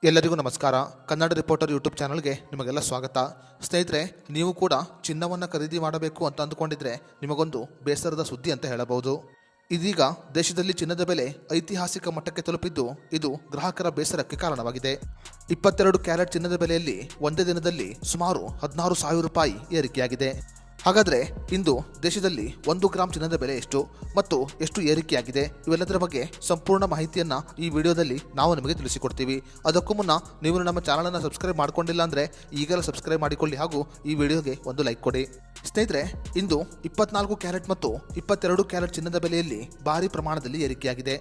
ಎಲ್ಲರಿಗೂ ನಮಸ್ಕಾರ. Kannada reporter YouTube ಚಾನಲ್ಗೆ ನಿಮಗೆಲ್ಲ ಸ್ವಾಗತ. ಸ್ನೇಹಿತರೆ, ನೀವು ಕೂಡ ಚಿನ್ನವನ್ನು ಖರೀದಿ ಮಾಡಬೇಕು ಅಂತ ಅಂದುಕೊಂಡಿದ್ರೆ ನಿಮಗೊಂದು ಬೇಸರದ ಸುದ್ದಿ ಅಂತ ಹೇಳಬಹುದು. ಇದೀಗ ದೇಶದಲ್ಲಿ ಚಿನ್ನದ ಬೆಲೆ ಐತಿಹಾಸಿಕ ಮಟ್ಟಕ್ಕೆ ತಲುಪಿದ್ದು ಇದು ಗ್ರಾಹಕರ ಬೇಸರಕ್ಕೆ ಕಾರಣವಾಗಿದೆ. 22 ಕ್ಯಾರೆಟ್ ಚಿನ್ನದ ಬೆಲೆಯಲ್ಲಿ ಒಂದೇ ದಿನದಲ್ಲಿ ಸುಮಾರು 16,000 ರೂಪಾಯಿ ಏರಿಕೆಯಾಗಿದೆ. ಹಾಗಾದರೆ ಇಂದು ದೇಶದಲ್ಲಿ 1 ಗ್ರಾಂ ಚಿನ್ನದ ಬೆಲೆ ಎಷ್ಟು ಮತ್ತು ಎಷ್ಟು ಏರಿಕೆಯಾಗಿದೆ, ಇವೆಲ್ಲದರ ಬಗ್ಗೆ ಸಂಪೂರ್ಣ ಮಾಹಿತಿಯನ್ನು ಈ ವಿಡಿಯೋದಲ್ಲಿ ನಾವು ನಿಮಗೆ ತಿಳಿಸಿಕೊಡ್ತೀವಿ. ಅದಕ್ಕೂ ಮುನ್ನ ನೀವು ನಮ್ಮ ಚಾನಲನ್ನು ಸಬ್ಸ್ಕ್ರೈಬ್ ಮಾಡಿಕೊಂಡಿಲ್ಲ ಅಂದರೆ ಈಗಲೇ ಸಬ್ಸ್ಕ್ರೈಬ್ ಮಾಡಿಕೊಳ್ಳಿ ಹಾಗೂ ಈ ವಿಡಿಯೋಗೆ ಒಂದು ಲೈಕ್ ಕೊಡಿ. ಸ್ನೇಹಿತರೆ, ಇಂದು 24 ಕ್ಯಾರೆಟ್ ಮತ್ತು 22 ಕ್ಯಾರೆಟ್ ಚಿನ್ನದ ಬೆಲೆಯಲ್ಲಿ ಭಾರಿ ಪ್ರಮಾಣದಲ್ಲಿ ಏರಿಕೆಯಾಗಿದೆ.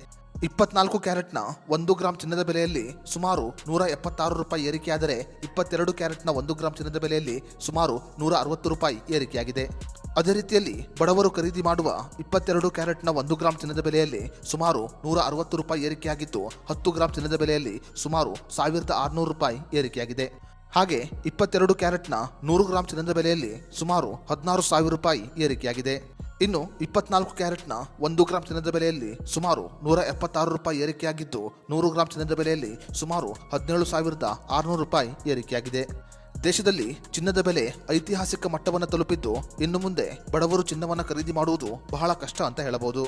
24 ಕ್ಯಾರೆಟ್ನ 1 ಗ್ರಾಂ ಚಿನ್ನದ ಬೆಲೆಯಲ್ಲಿ ಸುಮಾರು 176 ರೂಪಾಯಿ ಏರಿಕೆಯಾದರೆ 22 ಕ್ಯಾರೆಟ್ನ 1 ಗ್ರಾಂ ಚಿನ್ನದ ಬೆಲೆಯಲ್ಲಿ ಸುಮಾರು 160 ರೂಪಾಯಿ ಏರಿಕೆಯಾಗಿದೆ. ಅದೇ ರೀತಿಯಲ್ಲಿ ಬಡವರು ಖರೀದಿ ಮಾಡುವ 22 ಕ್ಯಾರೆಟ್ನ 1 ಗ್ರಾಂ ಚಿನ್ನದ ಬೆಲೆಯಲ್ಲಿ ಸುಮಾರು 160 ರೂಪಾಯಿ ಏರಿಕೆಯಾಗಿದ್ದು 10 ಗ್ರಾಂ ಚಿನ್ನದ ಬೆಲೆಯಲ್ಲಿ ಸುಮಾರು 1,600 ರೂಪಾಯಿ ಏರಿಕೆಯಾಗಿದೆ. ಹಾಗೆ 22 ಕ್ಯಾರೆಟ್ನ 100 ಗ್ರಾಂ ಚಿನ್ನದ ಬೆಲೆಯಲ್ಲಿ ಸುಮಾರು 16,000 ರೂಪಾಯಿ ಏರಿಕೆಯಾಗಿದೆ. ಇನ್ನು 24 ಕ್ಯಾರೆಟ್ನ 1 ಗ್ರಾಂ ಚಿನ್ನದ ಬೆಲೆಯಲ್ಲಿ ಸುಮಾರು 176 ರೂಪಾಯಿ ಏರಿಕೆಯಾಗಿದ್ದು 100 ಗ್ರಾಂ ಚಿನ್ನದ ಬೆಲೆಯಲ್ಲಿ ಸುಮಾರು 17,600 ರೂಪಾಯಿ ಏರಿಕೆಯಾಗಿದೆ. ದೇಶದಲ್ಲಿ ಚಿನ್ನದ ಬೆಲೆ ಐತಿಹಾಸಿಕ ಮಟ್ಟವನ್ನು ತಲುಪಿದ್ದು ಇನ್ನು ಮುಂದೆ ಬಡವರು ಚಿನ್ನವನ್ನು ಖರೀದಿ ಮಾಡುವುದು ಬಹಳ ಕಷ್ಟ ಅಂತ ಹೇಳಬಹುದು.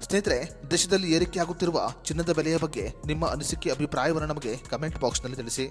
ಸ್ನೇಹಿತರೆ, ದೇಶದಲ್ಲಿ ಏರಿಕೆಯಾಗುತ್ತಿರುವ ಚಿನ್ನದ ಬೆಲೆಯ ಬಗ್ಗೆ ನಿಮ್ಮ ಅನಿಸಿಕೆ ಅಭಿಪ್ರಾಯವನ್ನು ನಮಗೆ ಕಮೆಂಟ್ ಬಾಕ್ಸ್ನಲ್ಲಿ ತಿಳಿಸಿ.